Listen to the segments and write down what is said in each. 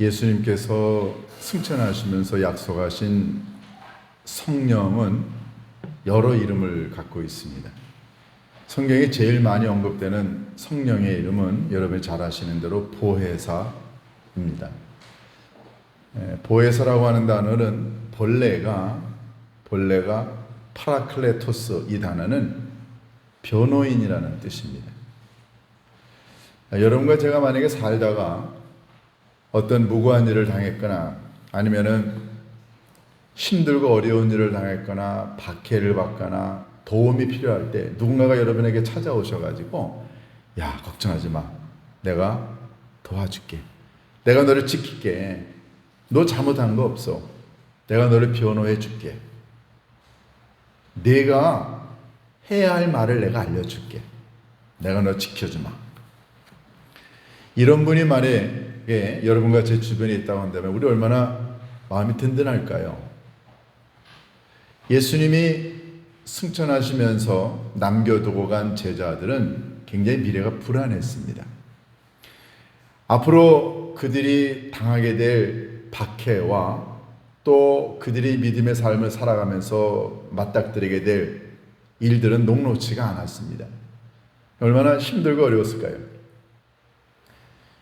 예수님께서 승천하시면서 약속하신 성령은 여러 이름을 갖고 있습니다. 성경에 제일 많이 언급되는 성령의 이름은 여러분이 잘 아시는 대로 보혜사입니다. 보혜사라고 하는 단어는 본래가 파라클레토스, 이 단어는 변호인이라는 뜻입니다. 여러분과 제가 만약에 살다가 어떤 무고한 일을 당했거나 아니면은 힘들고 어려운 일을 당했거나 박해를 받거나 도움이 필요할 때 누군가가 여러분에게 찾아오셔가지고 야, 걱정하지 마, 내가 도와줄게, 내가 너를 지킬게, 너 잘못한 거 없어, 내가 너를 변호해 줄게, 내가 해야 할 말을 내가 알려줄게, 내가 너 지켜주마, 이런 분이 만약에 여러분과 제 주변에 있다고 한다면 우리 얼마나 마음이 든든할까요? 예수님이 승천하시면서 남겨두고 간 제자들은 굉장히 미래가 불안했습니다. 앞으로 그들이 당하게 될 박해와 또 그들이 믿음의 삶을 살아가면서 맞닥뜨리게 될 일들은 녹록지가 않았습니다. 얼마나 힘들고 어려웠을까요?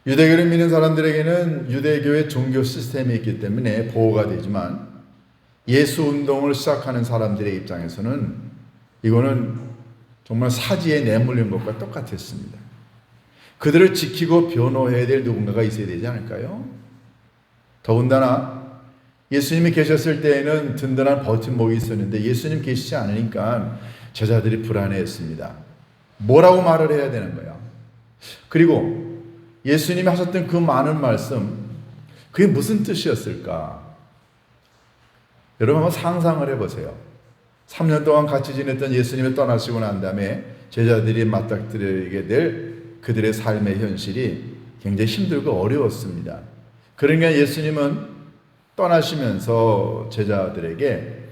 유대교를 믿는 사람들에게는 유대교의 종교 시스템이 있기 때문에 보호가 되지만 예수 운동을 시작하는 사람들의 입장에서는 이거는 정말 사지에 내몰린 것과 똑같았습니다. 그들을 지키고 변호해야 될 누군가가 있어야 되지 않을까요? 더군다나 예수님이 계셨을 때에는 든든한 버팀목이 있었는데 예수님 계시지 않으니까 제자들이 불안해했습니다. 뭐라고 말을 해야 되는 거야? 그리고 예수님이 하셨던 그 많은 말씀, 그게 무슨 뜻이었을까? 여러분 한번 상상을 해보세요. 3년 동안 같이 지냈던 예수님이 떠나시고 난 다음에 제자들이 맞닥뜨리게 될 그들의 삶의 현실이 굉장히 힘들고 어려웠습니다. 그러니까 예수님은 떠나시면서 제자들에게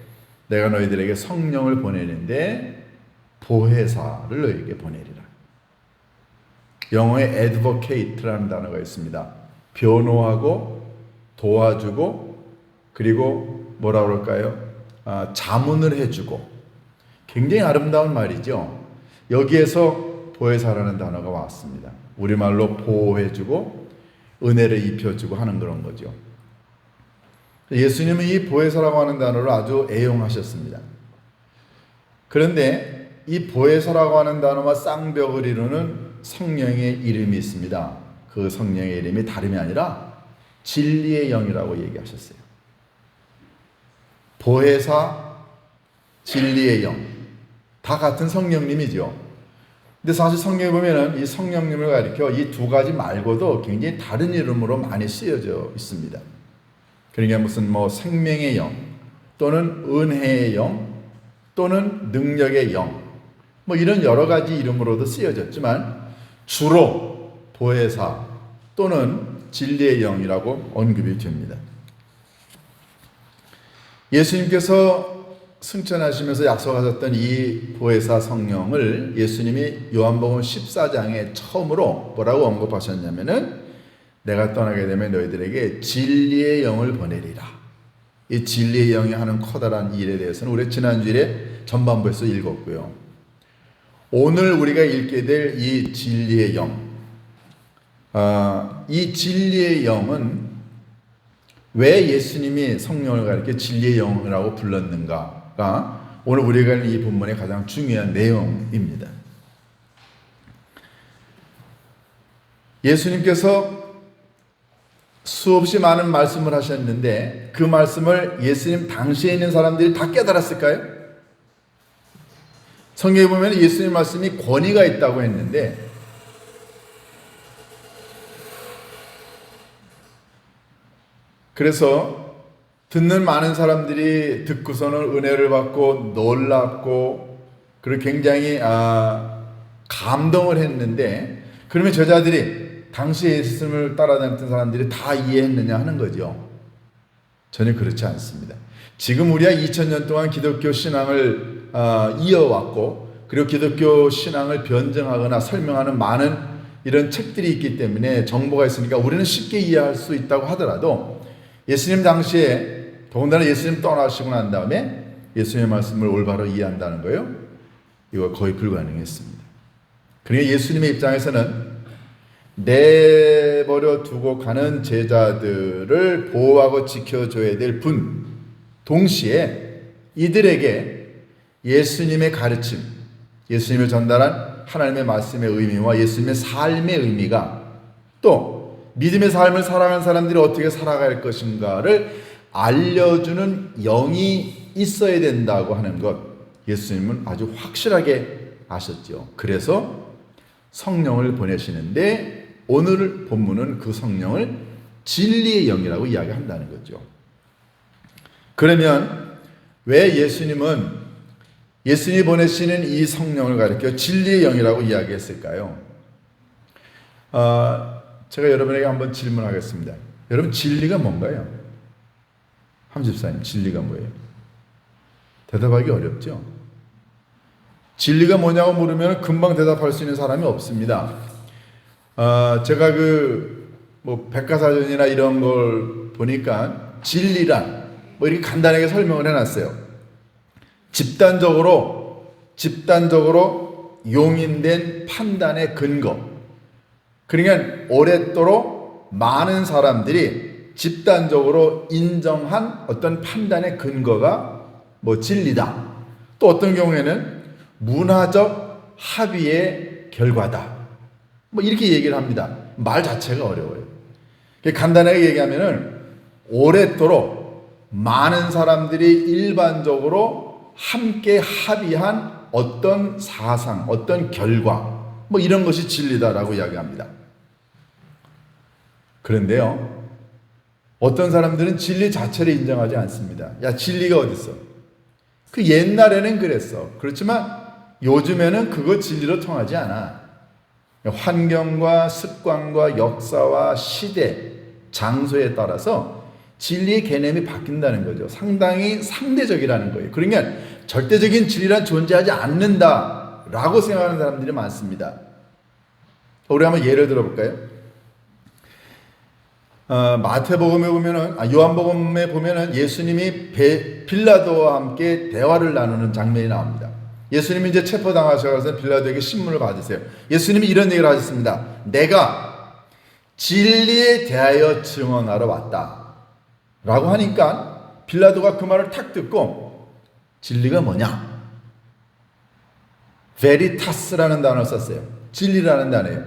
내가 너희들에게 성령을 보내는데 보혜사를 너희에게 보내리라. 영어에 advocate라는 단어가 있습니다. 변호하고 도와주고 그리고 뭐라 그럴까요? 자문을 해주고, 굉장히 아름다운 말이죠. 여기에서 보혜사라는 단어가 왔습니다. 우리말로 보호해주고 은혜를 입혀주고 하는 그런 거죠. 예수님은 이 보혜사라고 하는 단어를 아주 애용하셨습니다. 그런데 이 보혜사라고 하는 단어와 쌍벽을 이루는 성령의 이름이 있습니다. 그 성령의 이름이 다름이 아니라 진리의 영이라고 얘기하셨어요. 보혜사, 진리의 영, 다 같은 성령님이죠. 근데 사실 성경에 보면은 이 성령님을 가리켜 이 두 가지 말고도 굉장히 다른 이름으로 많이 쓰여져 있습니다. 그러니까 무슨 생명의 영, 또는 은혜의 영, 또는 능력의 영, 이런 여러 가지 이름으로도 쓰여졌지만 주로 보혜사 또는 진리의 영이라고 언급이 됩니다. 예수님께서 승천하시면서 약속하셨던 이 보혜사 성령을 예수님이 요한복음 14장에 처음으로 뭐라고 언급하셨냐면은 내가 떠나게 되면 너희들에게 진리의 영을 보내리라. 이 진리의 영이 하는 커다란 일에 대해서는 우리 지난주에 전반부에서 읽었고요. 오늘 우리가 읽게 될 이 진리의 영, 이 진리의 영은 왜 예수님이 성령을 가리켜 진리의 영이라고 불렀는가가 오늘 우리가 읽는 이 본문의 가장 중요한 내용입니다. 예수님께서 수없이 많은 말씀을 하셨는데 그 말씀을 예수님 당시에 있는 사람들이 다 깨달았을까요? 성경에 보면 예수님 말씀이 권위가 있다고 했는데 그래서 듣는 많은 사람들이 듣고서는 은혜를 받고 놀랍고 그리고 굉장히 감동을 했는데 그러면 제자들이 당시에 예수님을 따라다녔던 사람들이 다 이해했느냐 하는 거죠. 전혀 그렇지 않습니다. 지금 우리가 2000년 동안 기독교 신앙을 이어왔고 그리고 기독교 신앙을 변증하거나 설명하는 많은 이런 책들이 있기 때문에 정보가 있으니까 우리는 쉽게 이해할 수 있다고 하더라도 예수님 당시에 더군다나 예수님 떠나시고 난 다음에 예수님의 말씀을 올바로 이해한다는 거예요. 이거 거의 불가능했습니다. 그러니까 예수님의 입장에서는 내버려 두고 가는 제자들을 보호하고 지켜줘야 될 분, 동시에 이들에게 예수님의 가르침, 예수님을 전달한 하나님의 말씀의 의미와 예수님의 삶의 의미가 또 믿음의 삶을 살아가는 사람들이 어떻게 살아갈 것인가를 알려주는 영이 있어야 된다고 하는 것, 예수님은 아주 확실하게 아셨죠. 그래서 성령을 보내시는데 오늘 본문은 그 성령을 진리의 영이라고 이야기한다는 거죠. 그러면 왜 예수님이 보내시는 이 성령을 가리켜 진리의 영이라고 이야기했을까요? 제가 여러분에게 한번 질문하겠습니다. 여러분, 진리가 뭔가요? 함집사님, 진리가 뭐예요? 대답하기 어렵죠? 진리가 뭐냐고 물으면 금방 대답할 수 있는 사람이 없습니다. 제가 백과사전이나 이런 걸 보니까 진리란 이렇게 간단하게 설명을 해놨어요. 집단적으로 용인된 판단의 근거. 그러니까 오랫도록 많은 사람들이 집단적으로 인정한 어떤 판단의 근거가 진리다. 또 어떤 경우에는 문화적 합의의 결과다. 이렇게 얘기를 합니다. 말 자체가 어려워요. 간단하게 얘기하면은 오랫도록 많은 사람들이 일반적으로 함께 합의한 어떤 사상, 어떤 결과, 이런 것이 진리다라고 이야기합니다. 그런데요, 어떤 사람들은 진리 자체를 인정하지 않습니다. 야, 진리가 어딨어? 그 옛날에는 그랬어. 그렇지만 요즘에는 그거 진리로 통하지 않아. 환경과 습관과 역사와 시대, 장소에 따라서 진리의 개념이 바뀐다는 거죠. 상당히 상대적이라는 거예요. 그러니까 절대적인 진리란 존재하지 않는다라고 생각하는 사람들이 많습니다. 우리 한번 예를 들어볼까요? 마태복음에 보면은, 요한복음에 보면은 예수님이 빌라도와 함께 대화를 나누는 장면이 나옵니다. 예수님이 이제 체포당하셔서 빌라도에게 신문을 받으세요. 예수님이 이런 얘기를 하셨습니다. 내가 진리에 대하여 증언하러 왔다. 라고 하니까 빌라도가 그 말을 탁 듣고 진리가 뭐냐? 베리타스라는 단어를 썼어요. 진리라는 단어예요.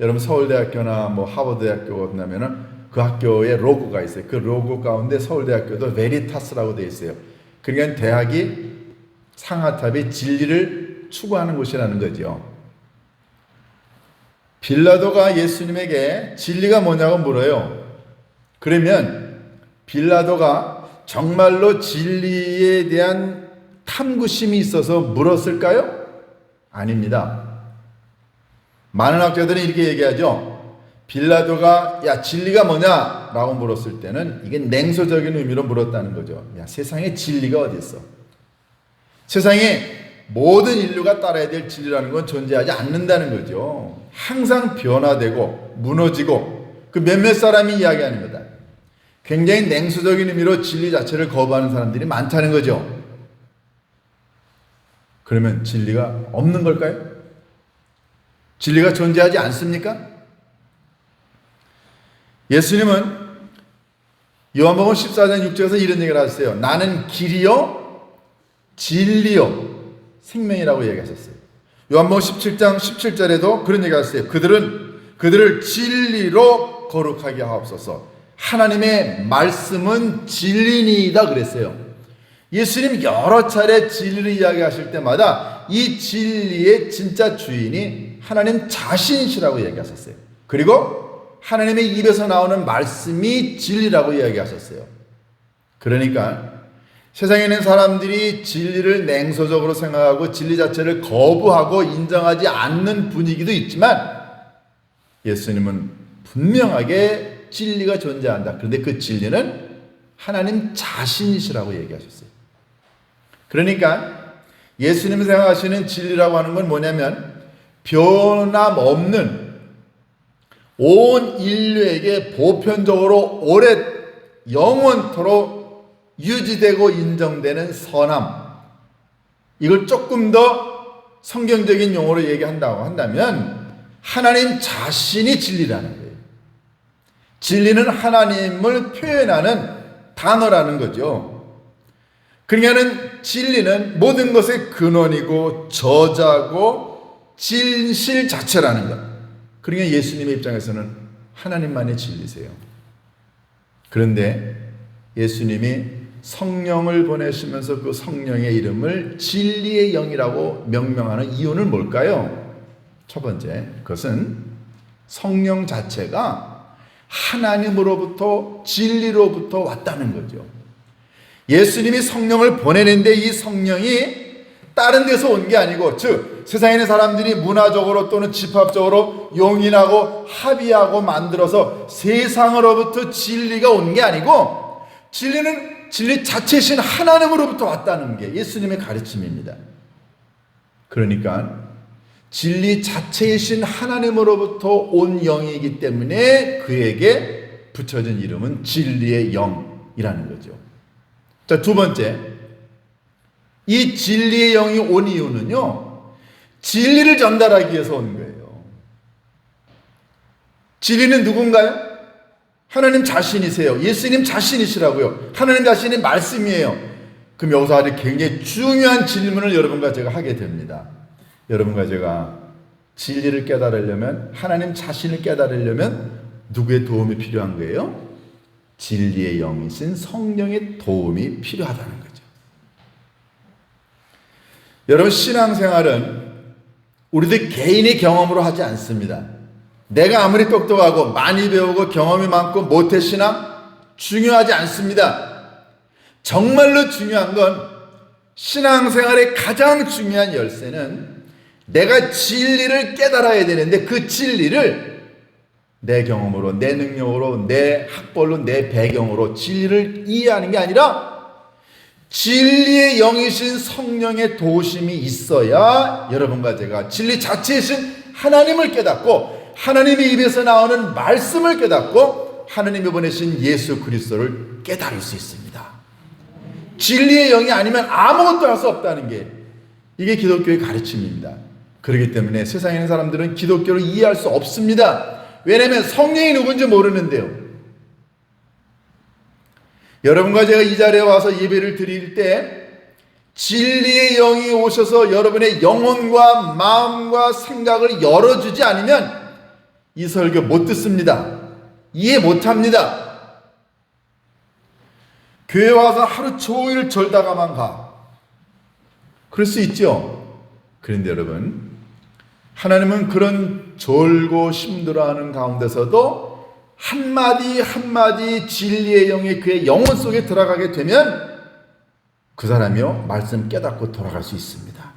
여러분 서울대학교나 하버드대학교 가면은 그 학교에 로고가 있어요. 그 로고 가운데 서울대학교도 베리타스라고 되어 있어요. 그러니까 대학이 상하탑이 진리를 추구하는 곳이라는 거죠. 빌라도가 예수님에게 진리가 뭐냐고 물어요. 그러면 빌라도가 정말로 진리에 대한 탐구심이 있어서 물었을까요? 아닙니다. 많은 학자들은 이렇게 얘기하죠. 빌라도가 야, 진리가 뭐냐? 라고 물었을 때는 이게 냉소적인 의미로 물었다는 거죠. 야, 세상에 진리가 어디 있어? 세상에 모든 인류가 따라야 될 진리라는 건 존재하지 않는다는 거죠. 항상 변화되고 무너지고 그 몇몇 사람이 이야기하는 거다. 굉장히 냉소적인 의미로 진리 자체를 거부하는 사람들이 많다는 거죠. 그러면 진리가 없는 걸까요? 진리가 존재하지 않습니까? 예수님은 요한복음 14장 6절에서 이런 얘기를 하셨어요. 나는 길이요 진리요 생명이라고 얘기하셨어요. 요한복음 17장 17절에도 그런 얘기를 하셨어요. 그들을 진리로 거룩하게 하옵소서. 하나님의 말씀은 진리니이다 그랬어요. 예수님 여러 차례 진리를 이야기하실 때마다 이 진리의 진짜 주인이 하나님 자신이시라고 얘기하셨어요. 그리고 하나님의 입에서 나오는 말씀이 진리라고 이야기하셨어요. 그러니까 세상에 있는 사람들이 진리를 냉소적으로 생각하고 진리 자체를 거부하고 인정하지 않는 분위기도 있지만 예수님은 분명하게 진리가 존재한다. 그런데 그 진리는 하나님 자신이시라고 얘기하셨어요. 그러니까 예수님이 생각하시는 진리라고 하는 건 뭐냐면 변함없는 온 인류에게 보편적으로 오래 영원토록 유지되고 인정되는 선함, 이걸 조금 더 성경적인 용어로 얘기한다고 한다면 하나님 자신이 진리라는 거예요. 진리는 하나님을 표현하는 단어라는 거죠. 그러니까는 진리는 모든 것의 근원이고 저자고 진실 자체라는 것. 그러니까 예수님의 입장에서는 하나님만이 진리세요. 그런데 예수님이 성령을 보내시면서 그 성령의 이름을 진리의 영이라고 명명하는 이유는 뭘까요? 첫 번째, 그것은 성령 자체가 하나님으로부터 진리로부터 왔다는 거죠. 예수님이 성령을 보내는데 이 성령이 다른 데서 온 게 아니고, 즉 세상에 있는 사람들이 문화적으로 또는 집합적으로 용인하고 합의하고 만들어서 세상으로부터 진리가 온 게 아니고, 진리는 진리 자체이신 하나님으로부터 왔다는 게 예수님의 가르침입니다. 그러니까 진리 자체이신 하나님으로부터 온 영이기 때문에 그에게 붙여진 이름은 진리의 영이라는 거죠. 자, 두 번째, 이 진리의 영이 온 이유는요, 진리를 전달하기 위해서 온 거예요. 진리는 누군가요? 하나님 자신이세요. 예수님 자신이시라고요. 하나님 자신이 말씀이에요. 그럼 여기서 아주 굉장히 중요한 질문을 여러분과 제가 하게 됩니다. 여러분과 제가 진리를 깨달으려면, 하나님 자신을 깨달으려면 누구의 도움이 필요한 거예요? 진리의 영이신 성령의 도움이 필요하다는 거죠. 여러분, 신앙생활은 우리들 개인의 경험으로 하지 않습니다. 내가 아무리 똑똑하고 많이 배우고 경험이 많고 모태신앙 중요하지 않습니다. 정말로 중요한 건, 신앙생활의 가장 중요한 열쇠는 내가 진리를 깨달아야 되는데, 그 진리를 내 경험으로, 내 능력으로, 내 학벌로, 내 배경으로 진리를 이해하는 게 아니라 진리의 영이신 성령의 도우심이 있어야 여러분과 제가 진리 자체이신 하나님을 깨닫고, 하나님의 입에서 나오는 말씀을 깨닫고, 하나님이 보내신 예수 그리스도를 깨달을 수 있습니다. 진리의 영이 아니면 아무것도 할 수 없다는 게, 이게 기독교의 가르침입니다. 그렇기 때문에 세상에 있는 사람들은 기독교를 이해할 수 없습니다. 왜냐하면 성령이 누군지 모르는데요. 여러분과 제가 이 자리에 와서 예배를 드릴 때 진리의 영이 오셔서 여러분의 영혼과 마음과 생각을 열어주지 않으면 이 설교 못 듣습니다. 이해 못합니다. 교회 와서 하루 종일 절다가만 가. 그럴 수 있죠. 그런데 여러분, 하나님은 그런 졸고 힘들어하는 가운데서도 한마디 한마디 진리의 영이 그의 영혼 속에 들어가게 되면 그 사람이요, 말씀 깨닫고 돌아갈 수 있습니다.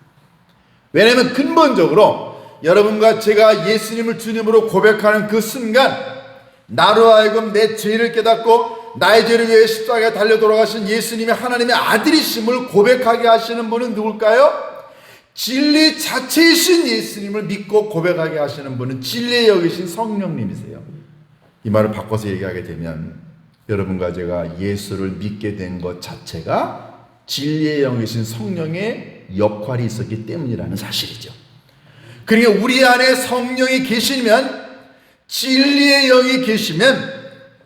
왜냐하면 근본적으로 여러분과 제가 예수님을 주님으로 고백하는 그 순간, 나로 하여금 내 죄를 깨닫고 나의 죄를 위해 십자가에 달려 돌아가신 예수님이 하나님의 아들이심을 고백하게 하시는 분은 누굴까요? 진리 자체이신 예수님을 믿고 고백하게 하시는 분은 진리의 영이신 성령님이세요. 이 말을 바꿔서 얘기하게 되면, 여러분과 제가 예수를 믿게 된 것 자체가 진리의 영이신 성령의 역할이 있었기 때문이라는 사실이죠. 그러니까 우리 안에 성령이 계시면, 진리의 영이 계시면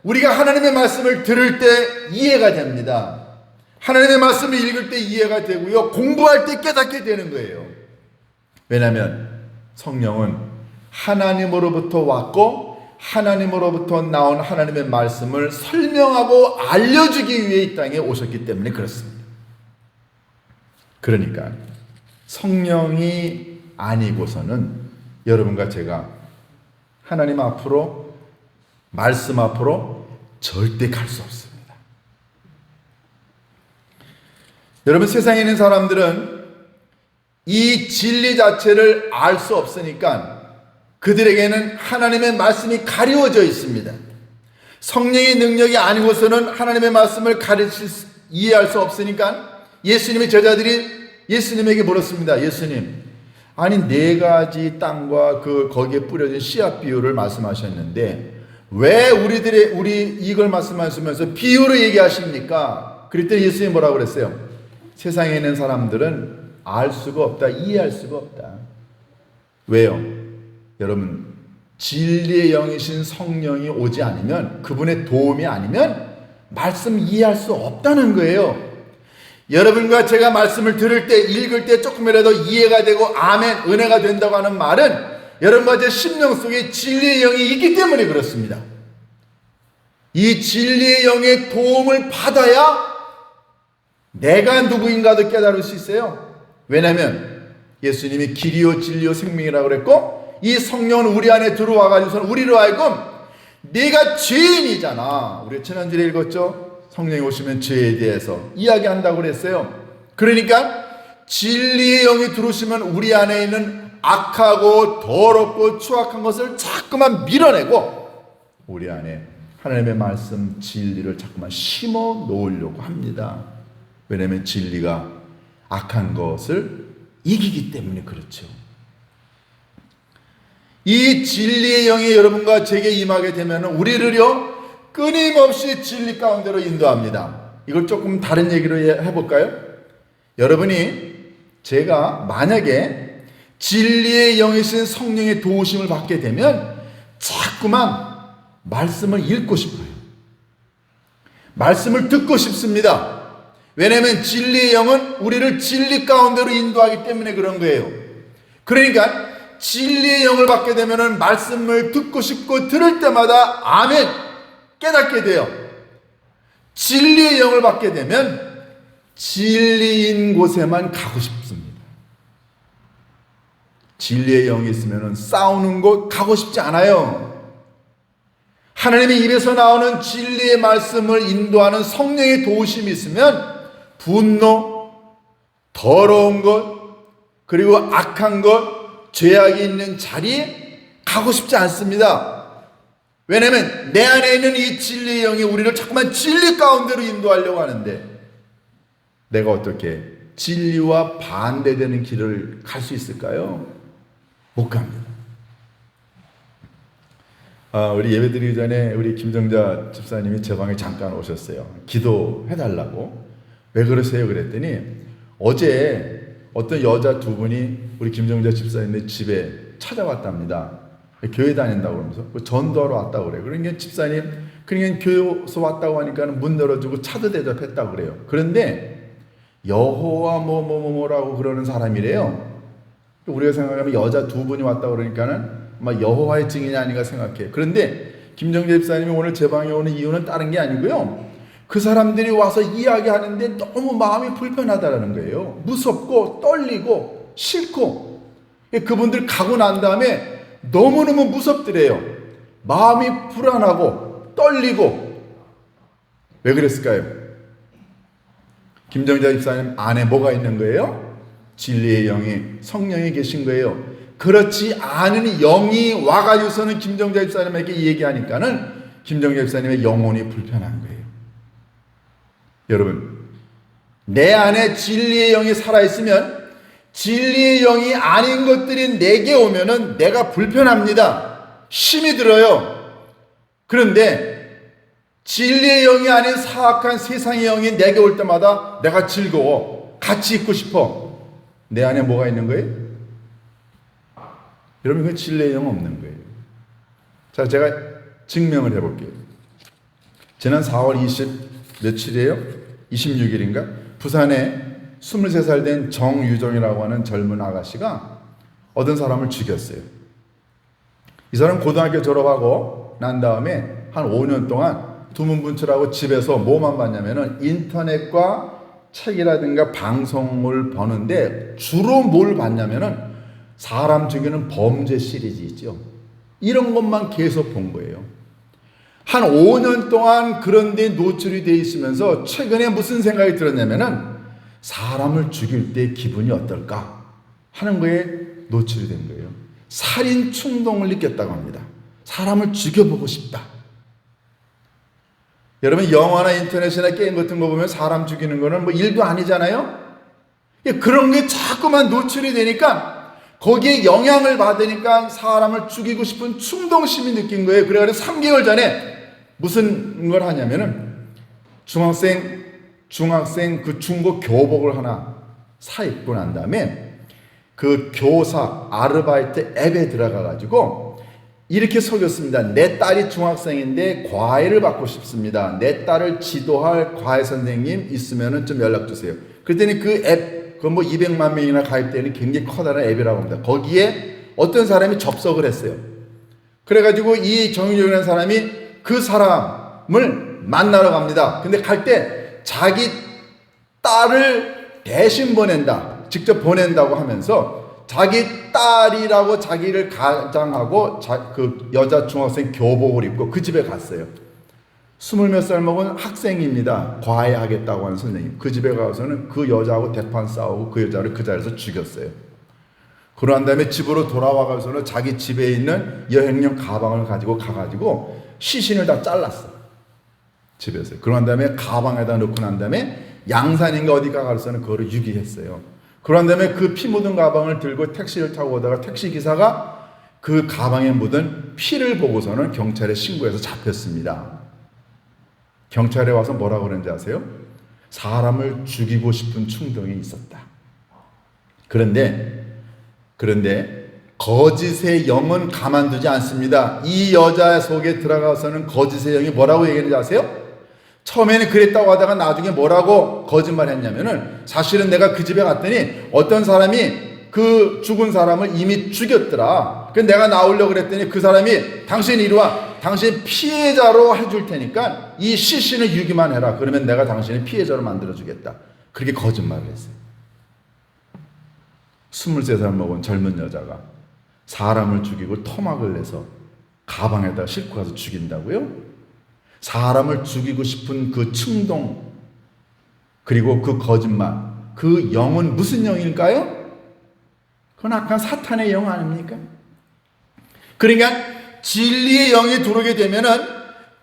우리가 하나님의 말씀을 들을 때 이해가 됩니다. 하나님의 말씀을 읽을 때 이해가 되고요, 공부할 때 깨닫게 되는 거예요. 왜냐하면 성령은 하나님으로부터 왔고 하나님으로부터 나온 하나님의 말씀을 설명하고 알려주기 위해 이 땅에 오셨기 때문에 그렇습니다. 그러니까 성령이 아니고서는 여러분과 제가 하나님 앞으로, 말씀 앞으로 절대 갈 수 없습니다. 여러분, 세상에 있는 사람들은 이 진리 자체를 알 수 없으니까 그들에게는 하나님의 말씀이 가리워져 있습니다. 성령의 능력이 아니고서는 하나님의 말씀을 이해할 수 없으니까 예수님의 제자들이 예수님에게 물었습니다. 예수님, 아니 4가지 땅과 거기에 뿌려진 씨앗 비유를 말씀하셨는데 왜 우리 이걸 말씀하시면서 비유로 얘기하십니까? 그랬더니 예수님이 뭐라고 그랬어요? 세상에 있는 사람들은 알 수가 없다, 이해할 수가 없다. 왜요? 여러분, 진리의 영이신 성령이 오지 않으면, 그분의 도움이 아니면 말씀 이해할 수 없다는 거예요. 여러분과 제가 말씀을 들을 때, 읽을 때 조금이라도 이해가 되고 아멘, 은혜가 된다고 하는 말은 여러분과 제 심령 속에 진리의 영이 있기 때문에 그렇습니다. 이 진리의 영의 도움을 받아야 내가 누구인가도 깨달을 수 있어요. 왜냐하면 예수님이 길이요 진리요 생명이라고 그랬고, 이 성령은 우리 안에 들어와 가지고서 우리로 하여금 네가 죄인이잖아. 우리 지난주에 읽었죠? 성령이 오시면 죄에 대해서 이야기한다고 그랬어요. 그러니까 진리의 영이 들어오시면 우리 안에 있는 악하고 더럽고 추악한 것을 자꾸만 밀어내고 우리 안에 하나님의 말씀 진리를 자꾸만 심어 놓으려고 합니다. 왜냐하면 진리가 악한 것을 이기기 때문에 그렇죠. 이 진리의 영이 여러분과 제게 임하게 되면 우리를요 끊임없이 진리 가운데로 인도합니다. 이걸 조금 다른 얘기로 해볼까요? 여러분이 제가 만약에 진리의 영이신 성령의 도우심을 받게 되면 자꾸만 말씀을 읽고 싶어요. 말씀을 듣고 싶습니다. 왜냐하면 진리의 영은 우리를 진리 가운데로 인도하기 때문에 그런 거예요. 그러니까 진리의 영을 받게 되면 말씀을 듣고 싶고 들을 때마다 아멘 깨닫게 돼요. 진리의 영을 받게 되면 진리인 곳에만 가고 싶습니다. 진리의 영이 있으면 싸우는 곳 가고 싶지 않아요. 하나님의 입에서 나오는 진리의 말씀을 인도하는 성령의 도우심이 있으면 분노, 더러운 것, 그리고 악한 것, 죄악이 있는 자리에 가고 싶지 않습니다. 왜냐하면 내 안에 있는 이 진리의 영이 우리를 자꾸만 진리 가운데로 인도하려고 하는데 내가 어떻게 진리와 반대되는 길을 갈 수 있을까요? 못 갑니다. 우리 예배 드리기 전에 우리 김정자 집사님이 제 방에 잠깐 오셨어요. 기도해달라고. 왜 그러세요? 그랬더니 어제 어떤 여자 2분이 우리 김정자 집사님의 집에 찾아왔답니다. 교회 다닌다고 그러면서 전도하러 왔다고 그래요. 그러니까 집사님, 그러니까 교회에서 왔다고 하니까 문 열어주고 차도 대접했다고 그래요. 그런데 여호와 뭐라고 그러는 사람이래요. 우리가 생각하면 여자 2분이 왔다고 그러니까는 막 여호와의 증인이 아닌가 생각해요. 그런데 김정재 집사님이 오늘 제 방에 오는 이유는 다른 게 아니고요. 그 사람들이 와서 이야기하는데 너무 마음이 불편하다는 거예요. 무섭고 떨리고 싫고. 그분들 가고 난 다음에 너무너무 무섭더래요. 마음이 불안하고 떨리고. 왜 그랬을까요? 김정자 집사님 안에 뭐가 있는 거예요? 진리의 영이, 성령이 계신 거예요. 그렇지 않은 영이 와가지고서는 김정자 집사님에게 얘기하니까는 김정자 집사님의 영혼이 불편한 거예요. 여러분, 내 안에 진리의 영이 살아있으면 진리의 영이 아닌 것들이 내게 오면은 내가 불편합니다. 힘이 들어요. 그런데 진리의 영이 아닌 사악한 세상의 영이 내게 올 때마다 내가 즐거워. 같이 있고 싶어. 내 안에 뭐가 있는 거예요? 여러분, 그 진리의 영 없는 거예요. 자, 제가 증명을 해볼게요. 지난 4월 20 며칠이에요? 26일인가? 부산에 23살 된 정유정이라고 하는 젊은 아가씨가 어떤 사람을 죽였어요. 이 사람 고등학교 졸업하고 난 다음에 한 5년 동안 두문분출하고 집에서 뭐만 봤냐면은 인터넷과 책이라든가 방송을 보는데 주로 뭘 봤냐면은 사람 죽이는 범죄 시리즈 있죠. 이런 것만 계속 본 거예요. 한 5년 동안 그런 데 노출이 돼 있으면서 최근에 무슨 생각이 들었냐면은 사람을 죽일 때 기분이 어떨까 하는 거에 노출이 된 거예요. 살인 충동을 느꼈다고 합니다. 사람을 죽여보고 싶다. 여러분, 영화나 인터넷이나 게임 같은 거 보면 사람 죽이는 거는 뭐 일도 아니잖아요. 그런 게 자꾸만 노출이 되니까 거기에 영향을 받으니까 사람을 죽이고 싶은 충동심이 느낀 거예요. 그래서 3개월 전에 무슨 걸 하냐면은 중학생 그 중고 교복을 하나 사 입고 난 다음에 그 교사 아르바이트 앱에 들어가 가지고 이렇게 속였습니다. 내 딸이 중학생인데 과외를 받고 싶습니다. 내 딸을 지도할 과외 선생님 있으면은 좀 연락 주세요. 그랬더니 그 앱, 그건 뭐 200만 명이나 가입되는 굉장히 커다란 앱이라고 합니다. 거기에 어떤 사람이 접속을 했어요. 그래가지고 이 정윤이라는 사람이 그 사람을 만나러 갑니다. 근데 갈 때 자기 딸을 대신 보낸다. 직접 보낸다고 하면서 자기 딸이라고 자기를 가장하고 그 여자 중학생 교복을 입고 그 집에 갔어요. 20몇 살 먹은 학생입니다. 과외하겠다고 하는 선생님. 그 집에 가서는 그 여자하고 대판 싸우고 그 여자를 그 자리에서 죽였어요. 그러한 다음에 집으로 돌아와가서는 자기 집에 있는 여행용 가방을 가지고 가가지고 시신을 다 잘랐어. 집에서. 그러한 다음에 가방에다 넣고 난 다음에 양산인가 어디 가서는 그거를 유기했어요. 그런 다음에 그 피 묻은 가방을 들고 택시를 타고 오다가 택시기사가 그 가방에 묻은 피를 보고서는 경찰에 신고해서 잡혔습니다. 경찰에 와서 뭐라고 그랬는지 아세요? 사람을 죽이고 싶은 충동이 있었다. 그런데 거짓의 영은 가만두지 않습니다. 이 여자 속에 들어가서는 거짓의 영이 뭐라고 얘기했는지 아세요? 처음에는 그랬다고 하다가 나중에 뭐라고 거짓말 했냐면은 사실은 내가 그 집에 갔더니 어떤 사람이 그 죽은 사람을 이미 죽였더라. 그래서 내가 나오려고 그랬더니 그 사람이 당신 이리 와. 당신 피해자로 해줄 테니까 이 시신을 유기만 해라. 그러면 내가 당신을 피해자로 만들어주겠다. 그렇게 거짓말을 했어요. 23살 먹은 젊은 여자가 사람을 죽이고 토막을 내서 가방에다 싣고 가서 죽인다고요? 사람을 죽이고 싶은 그 충동, 그리고 그 거짓말, 그 영은 무슨 영일까요? 그건 악한 사탄의 영 아닙니까? 그러니까 진리의 영이 들어오게 되면은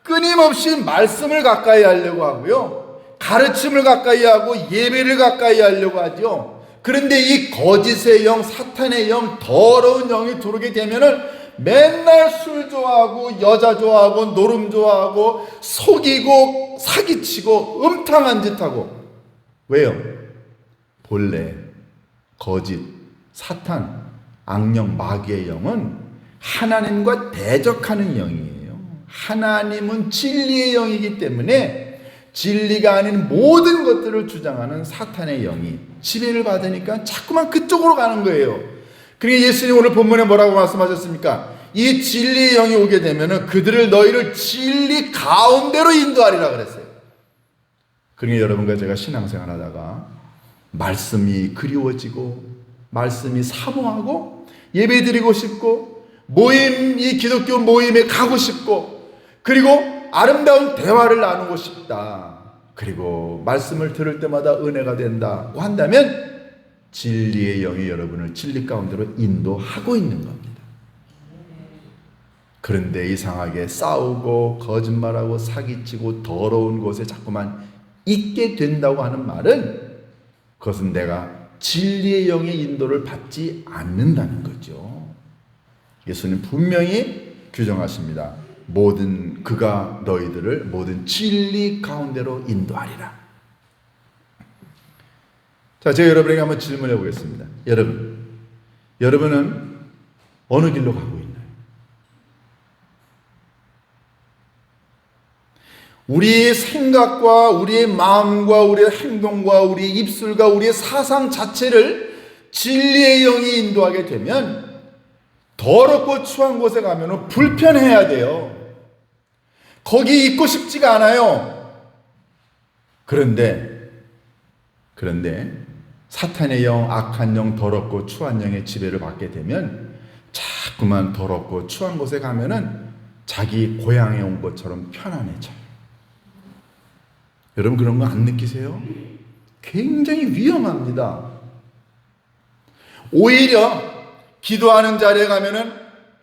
끊임없이 말씀을 가까이 하려고 하고요. 가르침을 가까이 하고 예배를 가까이 하려고 하죠. 그런데 이 거짓의 영, 사탄의 영, 더러운 영이 들어오게 되면은 맨날 술 좋아하고 여자 좋아하고 노름 좋아하고 속이고 사기치고 음탕한 짓 하고. 왜요? 본래 거짓, 사탄, 악령, 마귀의 영은 하나님과 대적하는 영이에요. 하나님은 진리의 영이기 때문에 진리가 아닌 모든 것들을 주장하는 사탄의 영이 지배를 받으니까 자꾸만 그쪽으로 가는 거예요. 그러니까 예수님 오늘 본문에 뭐라고 말씀하셨습니까? 이 진리의 영이 오게 되면은 그들을 너희를 진리 가운데로 인도하리라 그랬어요. 그러니까 여러분과 제가 신앙생활 하다가 말씀이 그리워지고 말씀이 사모하고 예배드리고 싶고 이 기독교 모임에 가고 싶고 그리고 아름다운 대화를 나누고 싶다. 그리고 말씀을 들을 때마다 은혜가 된다고 한다면 진리의 영이 여러분을 진리 가운데로 인도하고 있는 겁니다. 그런데 이상하게 싸우고 거짓말하고 사기치고 더러운 곳에 자꾸만 있게 된다고 하는 말은 그것은 내가 진리의 영의 인도를 받지 않는다는 거죠. 예수님 분명히 규정하십니다. 그가 너희들을 모든 진리 가운데로 인도하리라. 자, 제가 여러분에게 한번 질문해 보겠습니다. 여러분은 어느 길로 가고 있나요? 우리의 생각과 우리의 마음과 우리의 행동과 우리의 입술과 우리의 사상 자체를 진리의 영이 인도하게 되면 더럽고 추한 곳에 가면 불편해야 돼요. 거기 있고 싶지가 않아요. 그런데 사탄의 영, 악한 영, 더럽고 추한 영의 지배를 받게 되면 자꾸만 더럽고 추한 곳에 가면은 자기 고향에 온 것처럼 편안해져요. 여러분 그런 거 안 느끼세요? 굉장히 위험합니다. 오히려 기도하는 자리에 가면은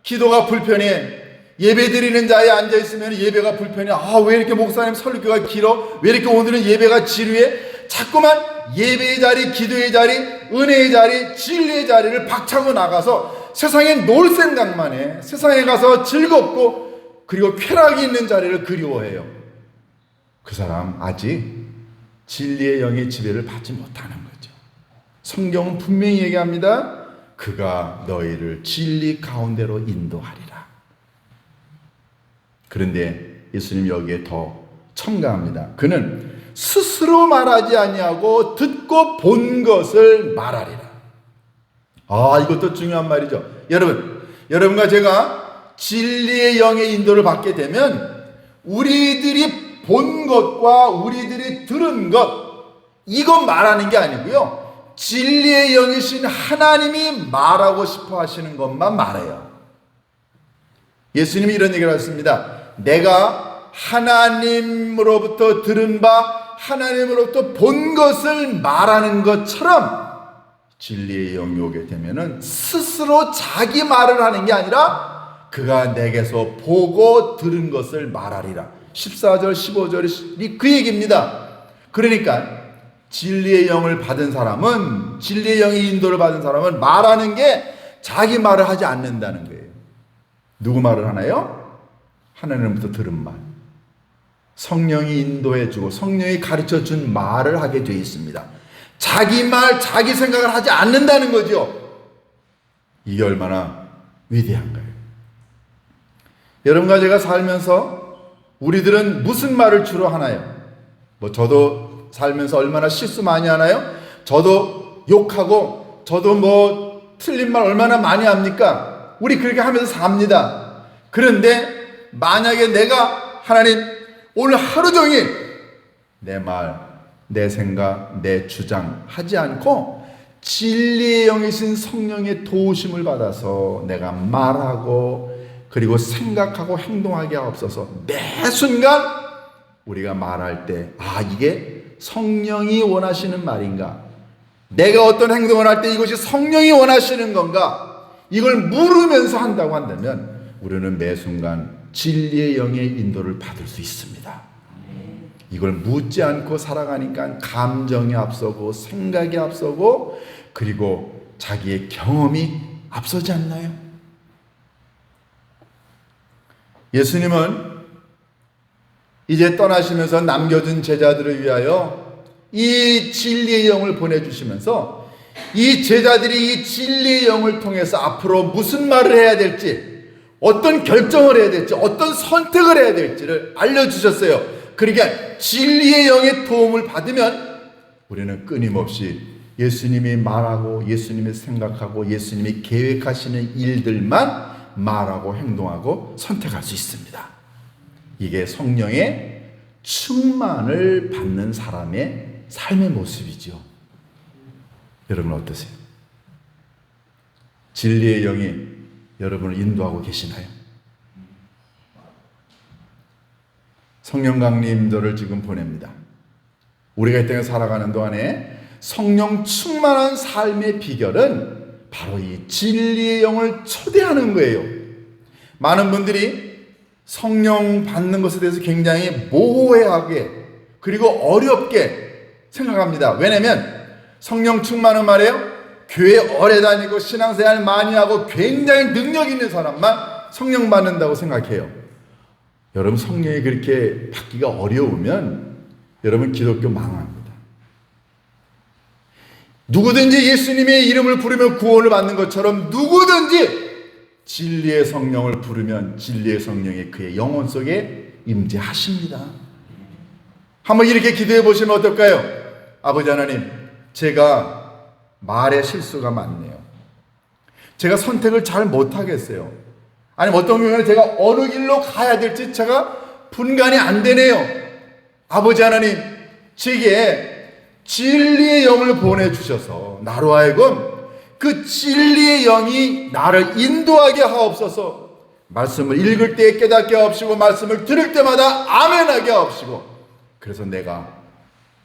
기도가 불편해. 예배 드리는 자리에 앉아있으면 예배가 불편해. 왜 이렇게 목사님 설교가 길어? 왜 이렇게 오늘은 예배가 지루해? 자꾸만 예배의 자리, 기도의 자리, 은혜의 자리, 진리의 자리를 박차고 나가서 세상에 놀 생각만 해. 세상에 가서 즐겁고 그리고 쾌락이 있는 자리를 그리워해요. 그 사람 아직 진리의 영의 지배를 받지 못하는 거죠. 성경은 분명히 얘기합니다. 그가 너희를 진리 가운데로 인도하리라. 그런데 예수님 여기에 더 첨가합니다. 그는 스스로 말하지 아니하고 듣고 본 것을 말하리라. 이것도 중요한 말이죠. 여러분과 제가 진리의 영의 인도를 받게 되면 우리들이 본 것과 우리들이 들은 것, 이것 말하는 게 아니고요. 진리의 영이신 하나님이 말하고 싶어 하시는 것만 말해요. 예수님이 이런 얘기를 하셨습니다. 내가 하나님으로부터 들은 바, 하나님으로부터 본 것을 말하는 것처럼 진리의 영이 오게 되면은 스스로 자기 말을 하는 게 아니라 그가 내게서 보고 들은 것을 말하리라. 14절 15절이 그 얘기입니다. 그러니까 진리의 영을 받은 사람은, 진리의 영의 인도를 받은 사람은 말하는 게 자기 말을 하지 않는다는 거예요. 누구 말을 하나요? 하나님부터 들은 말. 성령이 인도해 주고 성령이 가르쳐 준 말을 하게 되어 있습니다. 자기 말, 자기 생각을 하지 않는다는 거죠. 이게 얼마나 위대한가요? 여러분과 제가 살면서 우리들은 무슨 말을 주로 하나요? 저도 살면서 얼마나 실수 많이 하나요? 저도 욕하고 저도 틀린 말 얼마나 많이 합니까? 우리 그렇게 하면서 삽니다. 그런데 만약에 내가 하나님 오늘 하루 종일 내 말, 내 생각, 내 주장 하지 않고 진리의 영이신 성령의 도우심을 받아서 내가 말하고 그리고 생각하고 행동하게 하옵소서. 매 순간 우리가 말할 때 이게 성령이 원하시는 말인가? 내가 어떤 행동을 할 때 이것이 성령이 원하시는 건가? 이걸 물으면서 한다고 한다면 우리는 매 순간 진리의 영의 인도를 받을 수 있습니다. 이걸 묻지 않고 살아가니까 감정이 앞서고 생각이 앞서고 그리고 자기의 경험이 앞서지 않나요? 예수님은 이제 떠나시면서 남겨준 제자들을 위하여 이 진리의 영을 보내주시면서 이 제자들이 이 진리의 영을 통해서 앞으로 무슨 말을 해야 될지, 어떤 결정을 해야 될지, 어떤 선택을 해야 될지를 알려주셨어요. 그러니까 진리의 영의 도움을 받으면 우리는 끊임없이 예수님이 말하고 예수님이 생각하고 예수님이 계획하시는 일들만 말하고 행동하고 선택할 수 있습니다. 이게 성령의 충만을 받는 사람의 삶의 모습이죠. 여러분 어떠세요? 진리의 영이 여러분을 인도하고 계시나요? 성령 강림들을 지금 보냅니다. 우리가 이 땅에 살아가는 동안에 성령 충만한 삶의 비결은 바로 이 진리의 영을 초대하는 거예요. 많은 분들이 성령 받는 것에 대해서 굉장히 모호하게 그리고 어렵게 생각합니다. 왜냐하면 성령 충만은 말이에요, 교회 오래 다니고 신앙생활 많이 하고 굉장히 능력 있는 사람만 성령 받는다고 생각해요. 여러분 성령이 그렇게 받기가 어려우면 여러분 기독교 망합니다. 누구든지 예수님의 이름을 부르면 구원을 받는 것처럼 누구든지 진리의 성령을 부르면 진리의 성령이 그의 영혼 속에 임재하십니다. 한번 이렇게 기도해 보시면 어떨까요? 아버지 하나님, 제가 말에 실수가 많네요. 제가 선택을 잘 못하겠어요. 아니면 어떤 경우에는 제가 어느 길로 가야 될지 제가 분간이 안 되네요. 아버지 하나님, 제게 진리의 영을 보내주셔서 나로 하여금 그 진리의 영이 나를 인도하게 하옵소서. 말씀을 읽을 때 깨닫게 하옵시고 말씀을 들을 때마다 아멘하게 하옵시고, 그래서 내가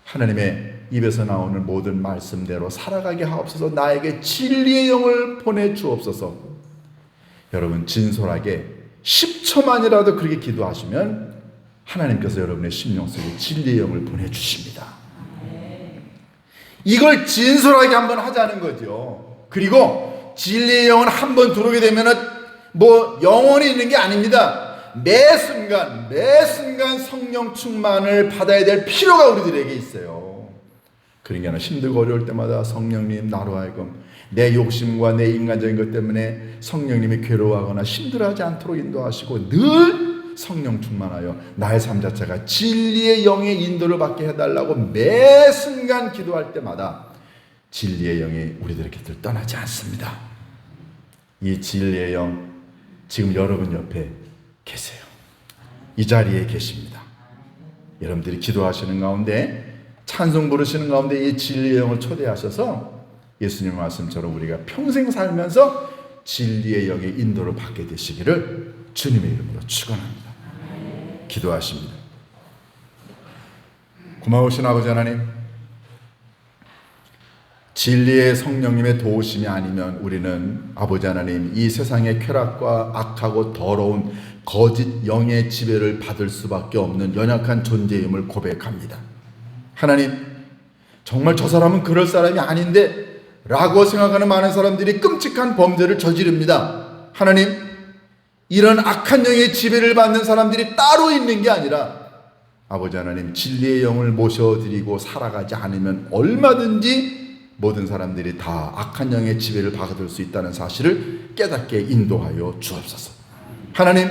하나님의 입에서 나오는 모든 말씀대로 살아가게 하옵소서. 나에게 진리의 영을 보내주옵소서. 여러분 진솔하게 10초만이라도 그렇게 기도하시면 하나님께서 여러분의 심령 속에 진리의 영을 보내주십니다. 이걸 진솔하게 한번 하자는 거죠. 그리고 진리의 영은 한번 들어오게 되면은 영원히 있는 게 아닙니다. 매 순간 성령 충만을 받아야 될 필요가 우리들에게 있어요. 그러니까 힘들고 어려울 때마다 성령님 나로 하여금 내 욕심과 내 인간적인 것 때문에 성령님이 괴로워하거나 힘들어하지 않도록 인도하시고 늘 성령 충만하여 나의 삶 자체가 진리의 영의 인도를 받게 해달라고 매 순간 기도할 때마다 진리의 영이 우리들의 곁을 떠나지 않습니다. 이 진리의 영 지금 여러분 옆에 계세요. 이 자리에 계십니다. 여러분들이 기도하시는 가운데 찬송 부르시는 가운데 이 진리의 영을 초대하셔서 예수님 말씀처럼 우리가 평생 살면서 진리의 영의 인도를 받게 되시기를 주님의 이름으로 축원합니다. 기도하십니다. 고마우신 아버지 하나님, 진리의 성령님의 도우심이 아니면 우리는 아버지 하나님 이 세상의 쾌락과 악하고 더러운 거짓 영의 지배를 받을 수밖에 없는 연약한 존재임을 고백합니다. 하나님, 정말 저 사람은 그럴 사람이 아닌데 라고 생각하는 많은 사람들이 끔찍한 범죄를 저지릅니다. 하나님, 이런 악한 영의 지배를 받는 사람들이 따로 있는 게 아니라 아버지 하나님 진리의 영을 모셔드리고 살아가지 않으면 얼마든지 모든 사람들이 다 악한 영의 지배를 받을 수 있다는 사실을 깨닫게 인도하여 주옵소서. 하나님,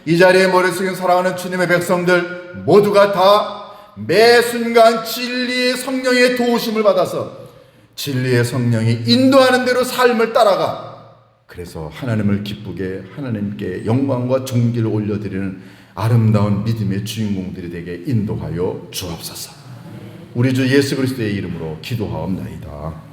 이 자리에 머리 숙인 사랑하는 주님의 백성들 모두가 다 매 순간 진리의 성령의 도우심을 받아서 진리의 성령이 인도하는 대로 삶을 따라가 그래서 하나님을 기쁘게 하나님께 영광과 존귀를 올려드리는 아름다운 믿음의 주인공들이 되게 인도하여 주옵소서. 우리 주 예수 그리스도의 이름으로 기도하옵나이다.